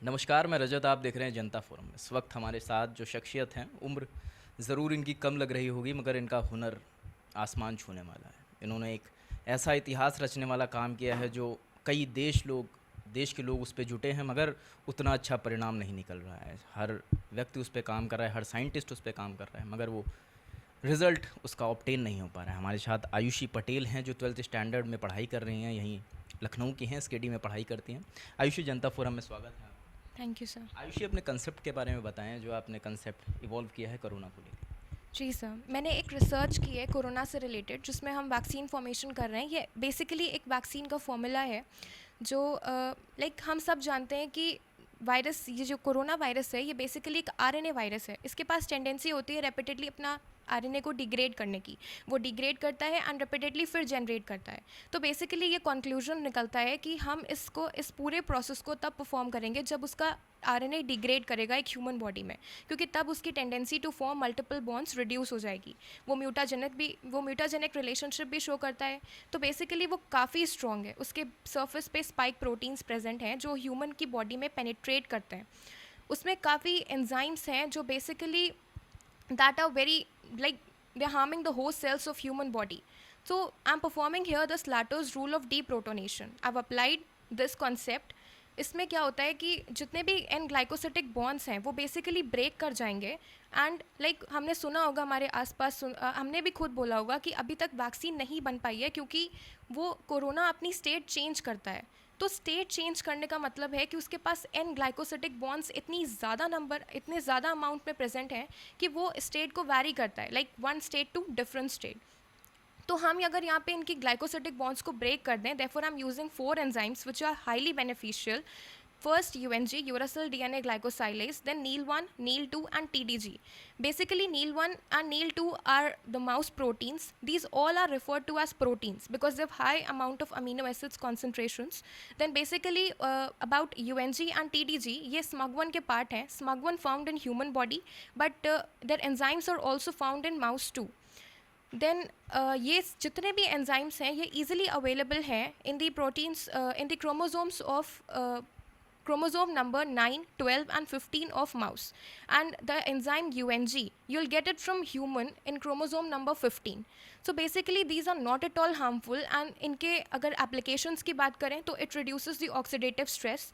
नमस्कार, मैं रजत। आप देख रहे हैं जनता फोरम। इस वक्त हमारे साथ जो शख्सियत हैं, उम्र ज़रूर इनकी कम लग रही होगी, मगर इनका हुनर आसमान छूने वाला है। इन्होंने एक ऐसा इतिहास रचने वाला काम किया है जो कई देश के लोग उस पे जुटे हैं, मगर उतना अच्छा परिणाम नहीं निकल रहा है। हर व्यक्ति उस पे काम कर रहा है, हर साइंटिस्ट उस पे काम कर रहा है, मगर वो रिज़ल्ट उसका ऑब्टेन नहीं हो पा रहा है। हमारे साथ आयुषी पटेल हैं जो 12th स्टैंडर्ड में पढ़ाई कर रही हैं, यहीं लखनऊ की हैं, एसकेडी में पढ़ाई करती हैं। आयुषी, जनता फोरम में स्वागत है। Thank you sir. आयुषी, अपने कंसेप्ट के बारे में बताएं, जो आपने कंसेप्ट इवॉल्व किया है कोरोना को लेकर। जी सर, मैंने एक रिसर्च की है कोरोना से रिलेटेड, जिसमें हम वैक्सीन फॉर्मेशन कर रहे हैं। ये बेसिकली एक वैक्सीन का फॉर्मूला है जो लाइक हम सब जानते हैं कि वायरस, ये जो कोरोना वायरस है, ये बेसिकली एक आरएनए वायरस है। इसके पास टेंडेंसी होती है रेपिटेडली अपना आरएनए को डिग्रेड करने की। वो डिग्रेड करता है एंड रेपिटेडली फिर जनरेट करता है। तो बेसिकली ये कंक्लूजन निकलता है कि हम इस पूरे प्रोसेस को तब परफॉर्म करेंगे जब उसका आरएनए डिग्रेड करेगा एक ह्यूमन बॉडी में, क्योंकि तब उसकी tendency to form multiple bonds reduce हो जाएगी। वो म्यूटाजेनिक रिलेशनशिप भी शो करता है। तो बेसिकली वो काफ़ी स्ट्रॉन्ग है। उसके सर्फेस पे स्पाइक प्रोटीन्स प्रेजेंट हैं जो ह्यूमन की बॉडी में पेनिट्रेट करते हैं। उसमें काफ़ी एंजाइम्स हैं जो basically that are very, like, they're harming the host cells of human body. So I'm performing here the Slatter's rule of deprotonation. I've applied this concept. इसमें क्या होता है कि जितने भी एन ग्लाइकोसिटिक बॉन्ड्स हैं वो बेसिकली ब्रेक कर जाएंगे। एंड लाइक हमने सुना होगा, हमारे आसपास हमने भी खुद बोला होगा कि अभी तक वैक्सीन नहीं बन पाई है क्योंकि वो कोरोना अपनी स्टेट चेंज करता है। तो स्टेट चेंज करने का मतलब है कि उसके पास एन ग्लाइकोसिटिक बॉन्ड्स इतने ज़्यादा अमाउंट में प्रेजेंट हैं कि वो स्टेट को वैरी करता है, like one state to different state. तो हम अगर यहाँ पे इनकी ग्लाइकोसिटिक बॉन्ड्स को ब्रेक कर दें, therefore I am using 4 enzymes which are highly beneficial. First UNG, uracil DNA glycosylase, then NEAL1, NEAL2 and TDG. Basically NEAL1 and NEAL2 are the mouse proteins. These all are referred to as proteins because they have high amount of amino acids concentrations. Then basically about UNG and TDG, ये SMUG1 के part हैं. SMUG1 found in human body, but their enzymes are also found in mouse too. Then ये जितने भी enzymes हैं ये easily available हैं in the proteins in the chromosomes of chromosome number 9, 12 and 15 of mouse, and the enzyme UNG you'll get it from human in chromosome number 15. So basically these are not at all harmful, and इनके अगर applications की बात करें तो it reduces the oxidative stress.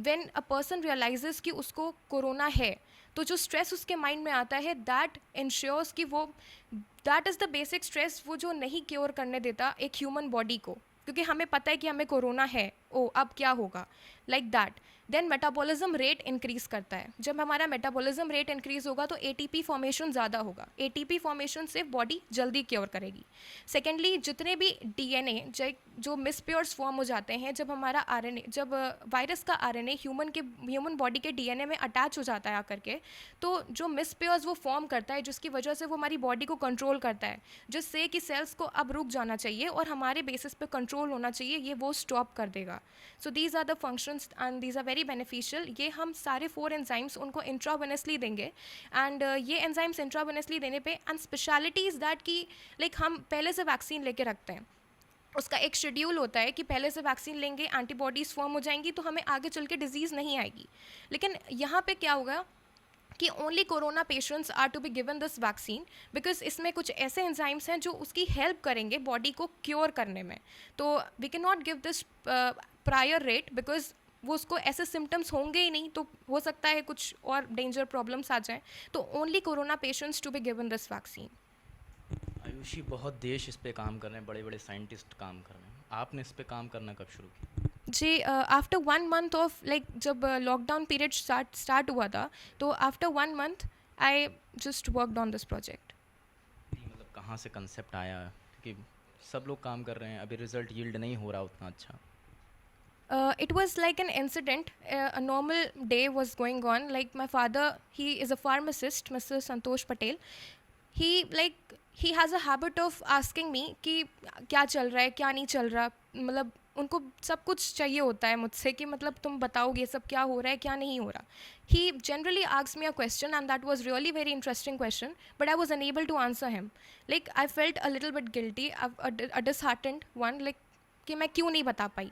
When a person realizes कि उसको corona है तो जो स्ट्रेस उसके माइंड में आता है दैट इंश्योर्स कि वो that is the basic stress वो जो नहीं क्योर करने देता एक ह्यूमन बॉडी को, क्योंकि हमें पता है कि हमें कोरोना है, ओ अब क्या होगा, like that. Then metabolism rate increase करता है. जब हमारा मेटाबॉलिज्म रेट इंक्रीज़ होगा तो एटीपी फॉर्मेशन ज़्यादा होगा. एटीपी फॉर्मेशन से बॉडी जल्दी क्योर करेगी. सेकेंडली, जितने भी डीएनए जो मिसप्योर्स फॉर्म हो जाते हैं जब हमारा आरएनए, जब वायरस का आरएनए ह्यूमन बॉडी के डीएनए में अटैच हो जाता है आकर के, तो जो मिसप्योर्स वो फॉर्म करता है जिसकी वजह से वो हमारी बॉडी को कंट्रोल करता है, जिससे कि सेल्स को अब रुक जाना चाहिए और हमारे बेसिस पे कंट्रोल होना चाहिए, ये वो स्टॉप कर देगा. So these are the functions and these are very beneficial. ये हम सारे 4 एंजाइम्स उनको इंट्रावेनसली देंगे. एंड ये एंजाइम्स इंट्रावेनसली देने पे एंड स्पेशलिटी इज़ दैट कि लाइक हम पहले से वैक्सीन लेके रखते हैं. उसका एक शेड्यूल होता है कि पहले से वैक्सीन लेंगे, एंटीबॉडीज़ फॉर्म हो जाएंगी तो हमें आगे चल के डिजीज़ नहीं आएगी. लेकिन यहाँ पे क्या होगा कि only corona patients are to be given this vaccine because इसमें कुछ ऐसे एंजाइम्स हैं जो उसकी हेल्प करेंगे बॉडी को क्योर करने में. तो we can not give this prior rate because वो उसको ऐसे सिम्टम्स होंगे ही नहीं, तो हो सकता है कुछ और डेंजर प्रॉब्लम्स आ जाएं. तो only corona patients to be given this vaccine. Aayushi, बहुत देश इस पे काम कर रहे हैं, बड़े बड़े साइंटिस्ट काम कर रहे हैं, आपने इस पे काम करना कब शुरू किया? जी, आफ्टर 1 मंथ ऑफ लाइक जब लॉकडाउन पीरियड स्टार्ट हुआ था तो after 1 month I just worked on this project. मतलब कहाँ से कंसेप्ट आया? क्योंकि सब लोग काम कर रहे हैं, अभी रिजल्ट यील्ड नहीं हो रहा उतना अच्छा. It was like an incident. A normal day was going on. Like my father, he is a pharmacist, Mr. Santosh Patel. He has a habit of asking me कि क्या चल रहा है, क्या नहीं चल रहा. मतलब उनको सब कुछ चाहिए होता है मुझसे कि मतलब तुम बताओगे ये सब क्या हो रहा है, क्या नहीं हो रहा. He generally asked me a question and that was really very interesting question, but I was unable to answer him. Like I felt a little bit guilty, a disheartened one, like कि मैं क्यों नहीं बता पाई.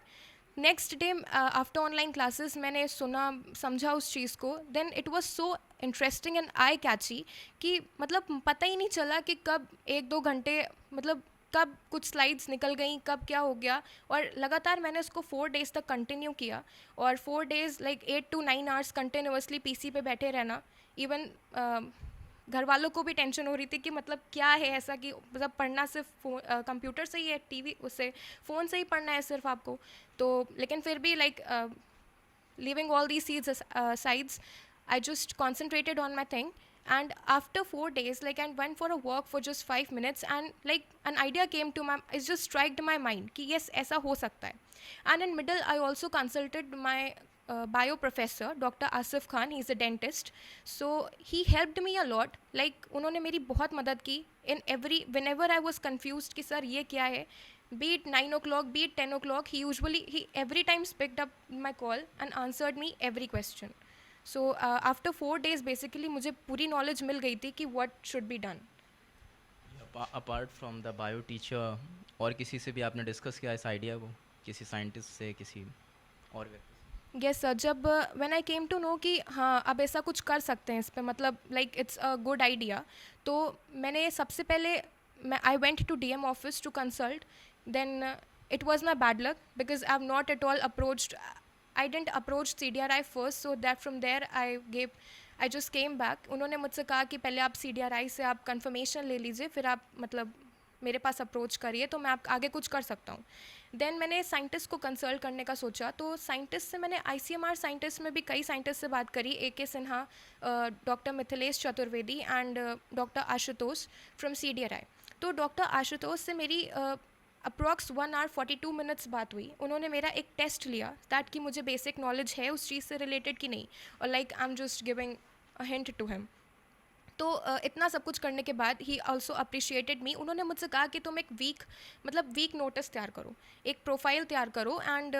Next day after online classes मैंने सुना समझा उस चीज़ को, then it was so interesting and I catchy कि मतलब पता ही नहीं चला कि कब 1-2 घंटे, मतलब कब कुछ स्लाइड्स निकल गई, कब क्या हो गया। और लगातार मैंने उसको 4 डेज़ तक कंटिन्यू किया, और 4 days like 8 to 9 hours continuously PC पे बैठे रहना। इवन घर वालों को भी टेंशन हो रही थी कि मतलब क्या है ऐसा कि मतलब पढ़ना सिर्फ कंप्यूटर से ही है, टीवी उससे फ़ोन से ही पढ़ना है सिर्फ आपको। तो लेकिन फिर भी like leaving all these seeds sides, I just concentrated on my thing. And after 4 days, like I went for a walk for just 5 minutes, and like an idea came to my, it just struck my mind कि yes ऐसा हो सकता है. And in middle I also consulted my bio professor Dr. Asif Khan. He's a dentist, so he helped me a lot. Like उन्होंने मेरी बहुत मदद की in every, whenever I was confused कि सर ये क्या है, be it 9 o'clock, be it 10 o'clock, he every time picked up my call and answered me every question. So after 4 days basically मुझे पूरी knowledge मिल गई थी कि what should be done. Apart from the bio teacher, और किसी से भी आपने डिस्कस किया इस आइडिया को, किसी साइंटिस्ट से, किसी और व्यक्ति यस सर, जब when I came to know कि हाँ अब ऐसा कुछ कर सकते हैं इस पे, मतलब like it's a good idea, तो मैंने सबसे पहले I went to DM office to consult. Then it was my bad luck because I have not at all approached, I didn't approach CDRI first, so that from there I just came back. उन्होंने मुझसे कहा कि पहले आप CDRI से आप confirmation ले लीजिए, फिर आप मतलब मेरे पास अप्रोच करिए तो मैं आप आगे कुछ कर सकता हूँ. देन मैंने साइंटिस्ट को कंसल्ट करने का सोचा, तो साइंटिस्ट से मैंने ICMR साइंटिस्ट में भी कई साइंटिस्ट से बात करी, AK Sinha, doctor Mithilesh Chaturvedi and doctor Ashutosh from CDRI. तो डॉक्टर आशुतोष से मेरी अप्रॉक्स 1 hour 42 minutes बात हुई. उन्होंने मेरा एक टेस्ट लिया दैट कि मुझे बेसिक नॉलेज है उस चीज़ से रिलेटेड कि नहीं, और like I am just giving a hint to him. तो इतना सब कुछ करने के बाद ही ऑल्सो अप्रिशिएटेड मी. उन्होंने मुझसे कहा कि तुम एक वीक नोटिस तैयार करो, एक प्रोफाइल तैयार करो, and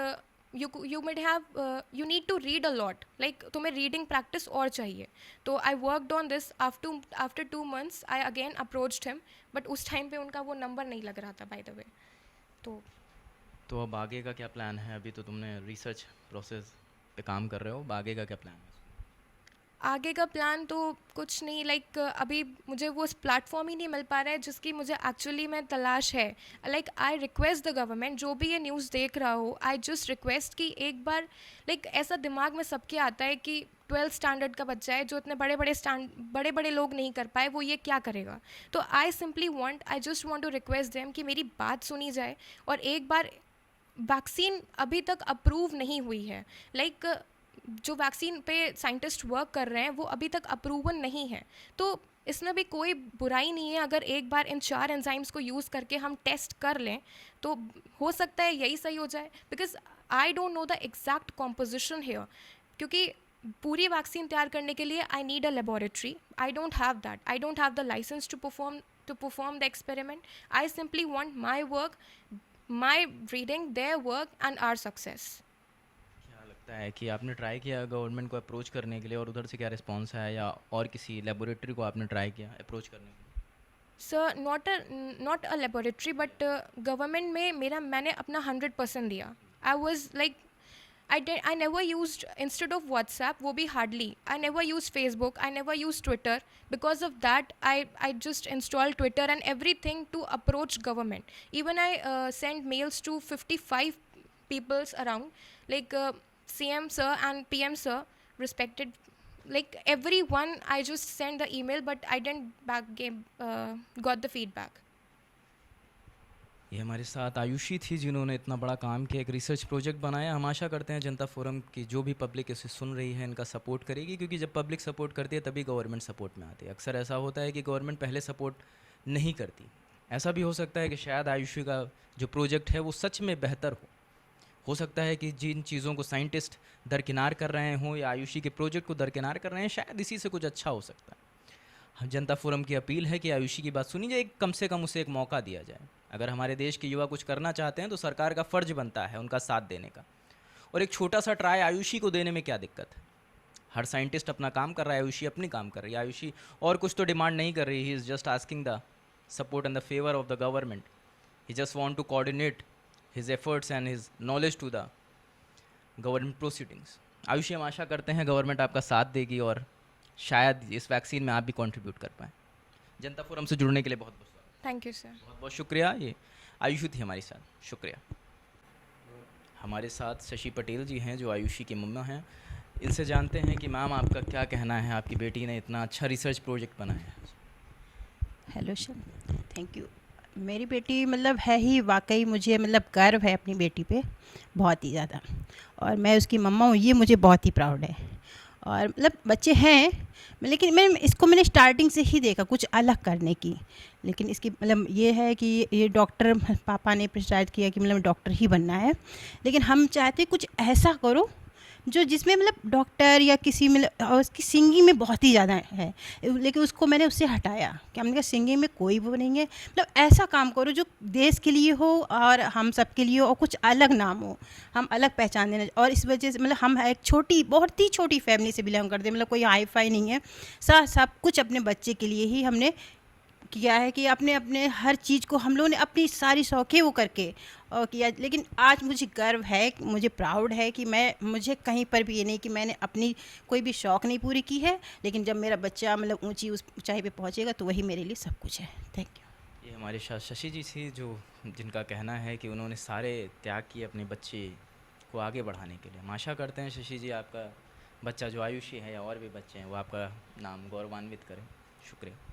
you need to read a lot, like तुम्हें रीडिंग प्रैक्टिस और चाहिए. तो I worked on this. After 2 months I again approached him, but उस टाइम पे उनका वो नंबर नहीं लग रहा था बाय द वे. तो अब आगे का क्या प्लान है? अभी तो तुमने रिसर्च प्रोसेस पे काम कर रहे हो, अब आगे का क्या प्लान है? आगे का प्लान तो कुछ नहीं, लाइक अभी मुझे वो प्लेटफॉर्म ही नहीं मिल पा रहा है जिसकी मुझे एक्चुअली में तलाश है. Like I request the government, जो भी ये न्यूज़ देख रहा हो, आई जस्ट रिक्वेस्ट कि एक बार लाइक ऐसा दिमाग में सबके आता है कि 12th स्टैंडर्ड का बच्चा है जो इतने बड़े बड़े लोग नहीं कर पाए, वो ये क्या करेगा. तो I just want to request them कि मेरी बात सुनी जाए, और एक बार वैक्सीन अभी तक अप्रूव नहीं हुई है. लाइक जो वैक्सीन पे साइंटिस्ट वर्क कर रहे हैं वो अभी तक अप्रूवल नहीं है. तो इसमें भी कोई बुराई नहीं है अगर एक बार इन 4 एंजाइम्स को यूज़ करके हम टेस्ट कर लें, तो हो सकता है यही सही हो जाए. Because I don't know the exact composition here, क्योंकि पूरी वैक्सीन तैयार करने के लिए I need a laboratory. I don't have that. I don't have the licence to perform the experiment. I simply want my work, my reading, their work and our success. क्या लगता है कि आपने ट्राई किया गवर्नमेंट को approach करने के लिए, और उधर से क्या रिस्पॉन्स आया, या और किसी लेबोरेटरी को आपने ट्राई किया अप्रोच करने के लिए? Sir not a laboratory, but government में मैंने अपना 100% दिया. I was like I never used, instead of WhatsApp, वो भी hardly. I never used Facebook. I never used Twitter. Because of that, I just installed Twitter and everything to approach government. Even I sent mails to 55 peoples around, like CM sir and PM sir, respected. Like everyone, I just sent the email, but I didn't got the feedback. ये हमारे साथ आयुषी थी जिन्होंने इतना बड़ा काम किया, एक रिसर्च प्रोजेक्ट बनाया. हम आशा करते हैं जनता फोरम की जो भी पब्लिक इसे सुन रही है इनका सपोर्ट करेगी, क्योंकि जब पब्लिक सपोर्ट करती है तभी गवर्नमेंट सपोर्ट में आती है. अक्सर ऐसा होता है कि गवर्नमेंट पहले सपोर्ट नहीं करती. ऐसा भी हो सकता है कि शायद आयुषी का जो प्रोजेक्ट है वो सच में बेहतर हो सकता है कि जिन चीज़ों को साइंटिस्ट दरकिनार कर रहे हों या आयुषी के प्रोजेक्ट को दरकिनार कर रहे हैं, शायद इसी से कुछ अच्छा हो सकता है. जनता फोरम की अपील है कि आयुषी की बात सुनी जाए, कम से कम उसे एक मौका दिया जाए. अगर हमारे देश के युवा कुछ करना चाहते हैं तो सरकार का फ़र्ज बनता है उनका साथ देने का, और एक छोटा सा ट्राई आयुषी को देने में क्या दिक्कत है. हर साइंटिस्ट अपना काम कर रहा है, आयुषी अपनी काम कर रही है. आयुषी और कुछ तो डिमांड नहीं कर रही, he is just asking the support and the favour of the government. He just want to coordinate his efforts and his knowledge to the government proceedings. Ayushi, हम आशा करते हैं गवर्नमेंट आपका साथ देगी और शायद इस वैक्सीन में आप भी कंट्रीब्यूट कर पाएँ। जनता फोरम से जुड़ने के लिए बहुत बहुत स्वागत। Thank you sir. बहुत बहुत शुक्रिया। ये आयुषी थी हमारे साथ, शुक्रिया। हमारे साथ शशि पटेल जी हैं जो आयुषी की मम्मा हैं। इनसे जानते हैं कि मैम आपका क्या कहना है, आपकी बेटी ने इतना अच्छा रिसर्च प्रोजेक्ट बनाया है। Hello sir, thank you. मेरी बेटी मतलब है ही वाकई, मुझे मतलब गर्व है अपनी बेटी पे बहुत ही ज़्यादा, और मैं उसकी मम्मा हूँ, ये मुझे बहुत ही प्राउड है। और मतलब बच्चे हैं, लेकिन मैंने स्टार्टिंग से ही देखा कुछ अलग करने की। लेकिन इसकी मतलब ये है कि ये डॉक्टर पापा ने प्रिसाइड किया कि मतलब डॉक्टर ही बनना है, लेकिन हम चाहते कुछ ऐसा करो जो जिसमें मतलब डॉक्टर या किसी मतलब, और उसकी सिंगिंग में बहुत ही ज़्यादा है, लेकिन उसको मैंने उससे हटाया कि हमने कहा सिंगिंग में कोई वो नहीं है, मतलब ऐसा काम करो जो देश के लिए हो और हम सब के लिए हो और कुछ अलग नाम हो, हम अलग पहचान देना। और इस वजह से मतलब हम एक छोटी, बहुत ही छोटी फैमिली से बिलोंग करते हैं, मतलब कोई हाई फाई नहीं है। सब कुछ अपने बच्चे के लिए ही हमने किया है कि अपने अपने हर चीज़ को हम लोगों ने अपनी सारी शौक़ें वो करके और किया। लेकिन आज मुझे गर्व है, मुझे प्राउड है कि मुझे कहीं पर भी ये नहीं कि मैंने अपनी कोई भी शौक़ नहीं पूरी की है, लेकिन जब मेरा बच्चा मतलब ऊंची उस ऊंचाई पे पहुंचेगा तो वही मेरे लिए सब कुछ है। Thank you. ये हमारे साथ शशि जी थी जो जिनका कहना है कि उन्होंने सारे त्याग किए अपने बच्चे को आगे बढ़ाने के लिए। हम आशा करते हैं शशि जी आपका बच्चा जो आयुषी है या और भी बच्चे हैं वो आपका नाम गौरवान्वित करें। शुक्रिया।